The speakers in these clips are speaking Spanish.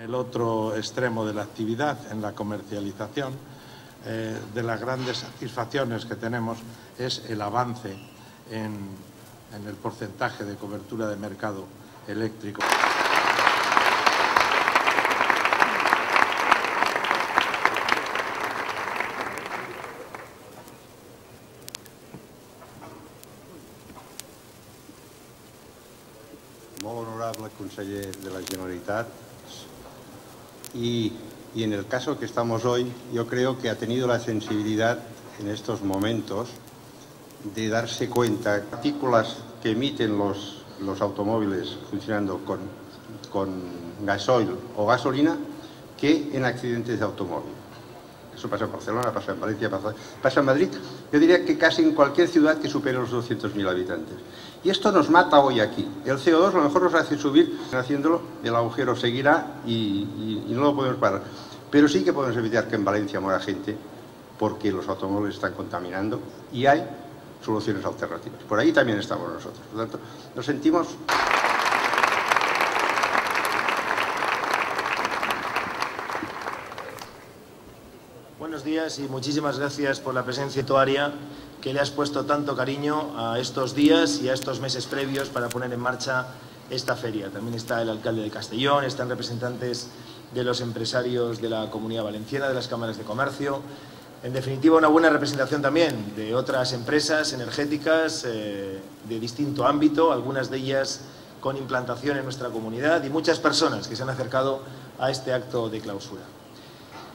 el otro extremo de la actividad, en la comercialización, de las grandes satisfacciones que tenemos es el avance en el porcentaje de cobertura de mercado eléctrico. Molt honorable conseller de la Generalitat, y en el caso que estamos hoy, yo creo que ha tenido la sensibilidad en estos momentos de darse cuenta que partículas que emiten los automóviles funcionando con gasoil o gasolina que en accidentes de automóvil. Eso pasa en Barcelona, pasa en Valencia, pasa en Madrid. Yo diría que casi en cualquier ciudad que supere los 200.000 habitantes. Y esto nos mata hoy aquí. El CO2 a lo mejor nos hace subir, haciéndolo, el agujero seguirá y no lo podemos parar. Pero sí que podemos evitar que en Valencia muera gente porque los automóviles están contaminando y hay soluciones alternativas. Por ahí también estamos nosotros. Por lo tanto, nos sentimos... Buenos días y muchísimas gracias por la presencia tuaria que le has puesto tanto cariño a estos días y a estos meses previos para poner en marcha esta feria. También está el alcalde de Castellón, están representantes de los empresarios de la Comunidad Valenciana, de las cámaras de comercio. En definitiva, una buena representación también de otras empresas energéticas de distinto ámbito, algunas de ellas con implantación en nuestra comunidad y muchas personas que se han acercado a este acto de clausura.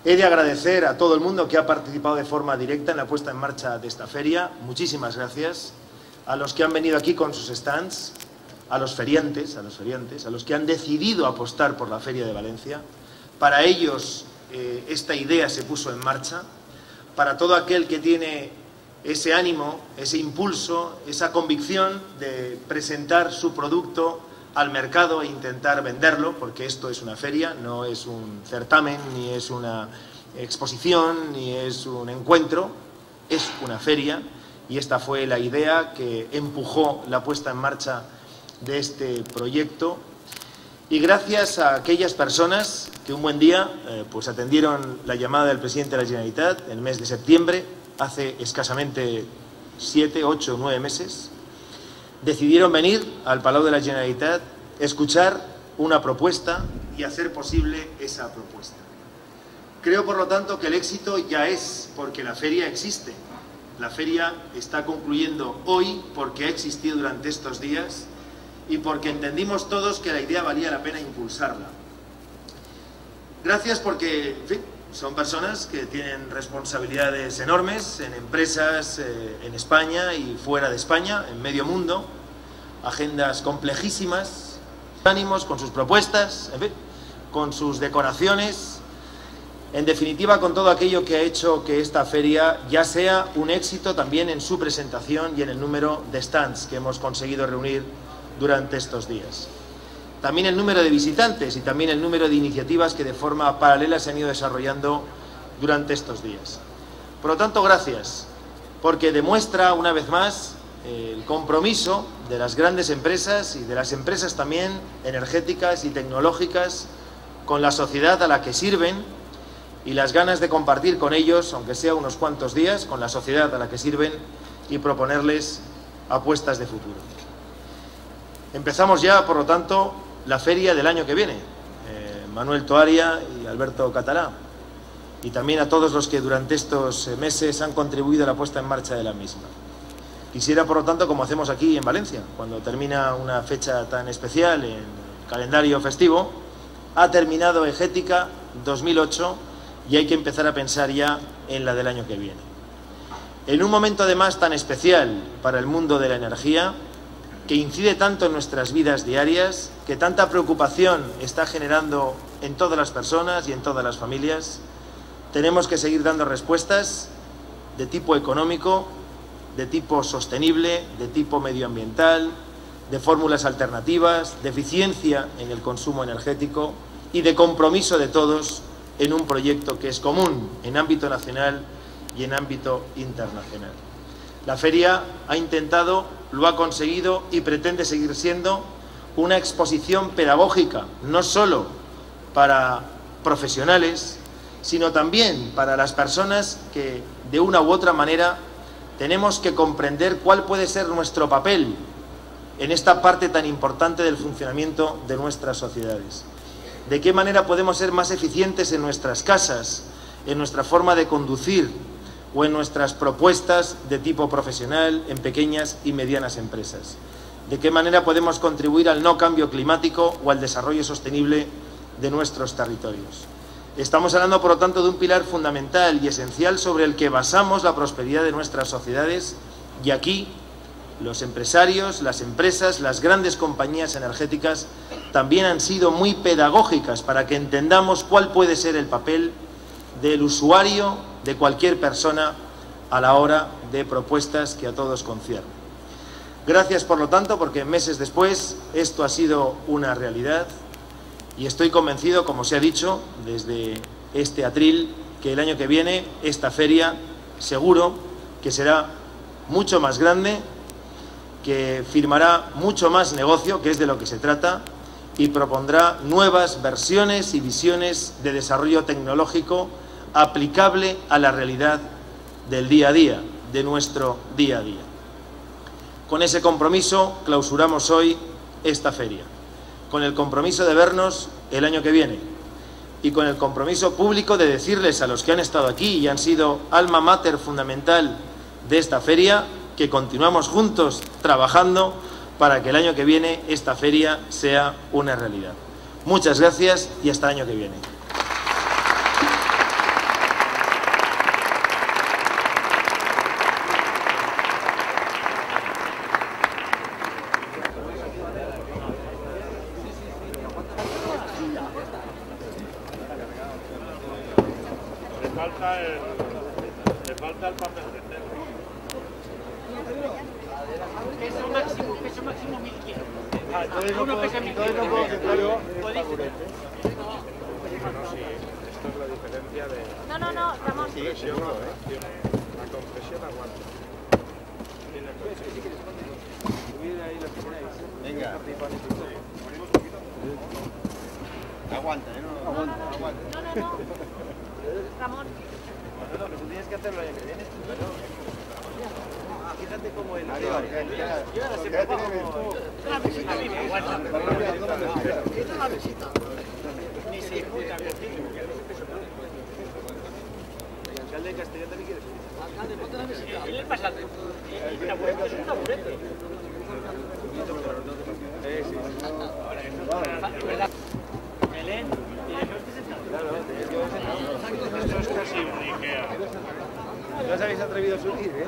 He de agradecer a todo el mundo que ha participado de forma directa en la puesta en marcha de esta feria. Muchísimas gracias a los que han venido aquí con sus stands, a los feriantes, a los que han decidido apostar por la Feria de Valencia. Para ellos esta idea se puso en marcha. Para todo aquel que tiene ese ánimo, ese impulso, esa convicción de presentar su producto al mercado e intentar venderlo, porque esto es una feria, no es un certamen, ni es una exposición, ni es un encuentro, es una feria, y esta fue la idea que empujó la puesta en marcha de este proyecto. Y gracias a aquellas personas que un buen día pues atendieron la llamada del presidente de la Generalitat en el mes de septiembre, hace escasamente 7, 8, 9 meses, decidieron venir al Palau de la Generalitat, escuchar una propuesta y hacer posible esa propuesta. Creo, por lo tanto, que el éxito ya es porque la feria existe. La feria está concluyendo hoy porque ha existido durante estos días y porque entendimos todos que la idea valía la pena impulsarla. Gracias porque, en fin, son personas que tienen responsabilidades enormes en empresas en España y fuera de España, en medio mundo, agendas complejísimas, ánimos con sus propuestas, en fin, con sus decoraciones, en definitiva con todo aquello que ha hecho que esta feria ya sea un éxito también en su presentación y en el número de stands que hemos conseguido reunir durante estos días. También el número de visitantes y también el número de iniciativas que de forma paralela se han ido desarrollando durante estos días. Por lo tanto, gracias, porque demuestra una vez más el compromiso de las grandes empresas y de las empresas también energéticas y tecnológicas con la sociedad a la que sirven y las ganas de compartir con ellos, aunque sea unos cuantos días, con la sociedad a la que sirven y proponerles apuestas de futuro. Empezamos ya, por lo tanto, la feria del año que viene, Manuel Toaria y Alberto Catalá, y también a todos los que durante estos meses han contribuido a la puesta en marcha de la misma. Quisiera, por lo tanto, como hacemos aquí en Valencia, cuando termina una fecha tan especial en el calendario festivo, ha terminado Egética 2008 y hay que empezar a pensar ya en la del año que viene. En un momento además tan especial para el mundo de la energía, que incide tanto en nuestras vidas diarias, que tanta preocupación está generando en todas las personas y en todas las familias, tenemos que seguir dando respuestas de tipo económico, de tipo sostenible, de tipo medioambiental, de fórmulas alternativas, de eficiencia en el consumo energético y de compromiso de todos en un proyecto que es común en ámbito nacional y en ámbito internacional. La feria ha intentado, lo ha conseguido y pretende seguir siendo una exposición pedagógica, no solo para profesionales, sino también para las personas que de una u otra manera tenemos que comprender cuál puede ser nuestro papel en esta parte tan importante del funcionamiento de nuestras sociedades. De qué manera podemos ser más eficientes en nuestras casas, en nuestra forma de conducir o en nuestras propuestas de tipo profesional en pequeñas y medianas empresas. De qué manera podemos contribuir al no cambio climático o al desarrollo sostenible de nuestros territorios. Estamos hablando, por lo tanto, de un pilar fundamental y esencial sobre el que basamos la prosperidad de nuestras sociedades, y aquí los empresarios, las empresas, las grandes compañías energéticas también han sido muy pedagógicas para que entendamos cuál puede ser el papel del usuario, de cualquier persona, a la hora de propuestas que a todos conciernen. Gracias, por lo tanto, porque meses después esto ha sido una realidad. Y estoy convencido, como se ha dicho desde este atril, que el año que viene esta feria seguro que será mucho más grande, que firmará mucho más negocio, que es de lo que se trata, y propondrá nuevas versiones y visiones de desarrollo tecnológico aplicable a la realidad del día a día, de nuestro día a día. Con ese compromiso clausuramos hoy esta feria, con el compromiso de vernos el año que viene y con el compromiso público de decirles a los que han estado aquí y han sido alma mater fundamental de esta feria que continuamos juntos trabajando para que el año que viene esta feria sea una realidad. Muchas gracias y hasta el año que viene. Le falta el papel de tela. Peso máximo 1000 kilos. Entonces no puedo quitar yo el taburete. Bueno, sí, esto es la diferencia de... No, Ramón. Compresión, la compresión aguanta. Venga. Aguanta, ¿no? Aguanta. No. Ramón. No, pero tú tienes que hacerlo el año que viene. Fíjate cómo el... Yo ahora siempre bajo la visita. Esta es la visita. Ni se escucha contigo. El alcalde de Castellón también quiere subir. Alcalde, ponte la visita. ¿Qué le pasa? El taburete es un taburete. Sí. Belén, y eso es que se Claro, Esto es casi un Ikea. ¿No os habéis atrevido a subir, eh?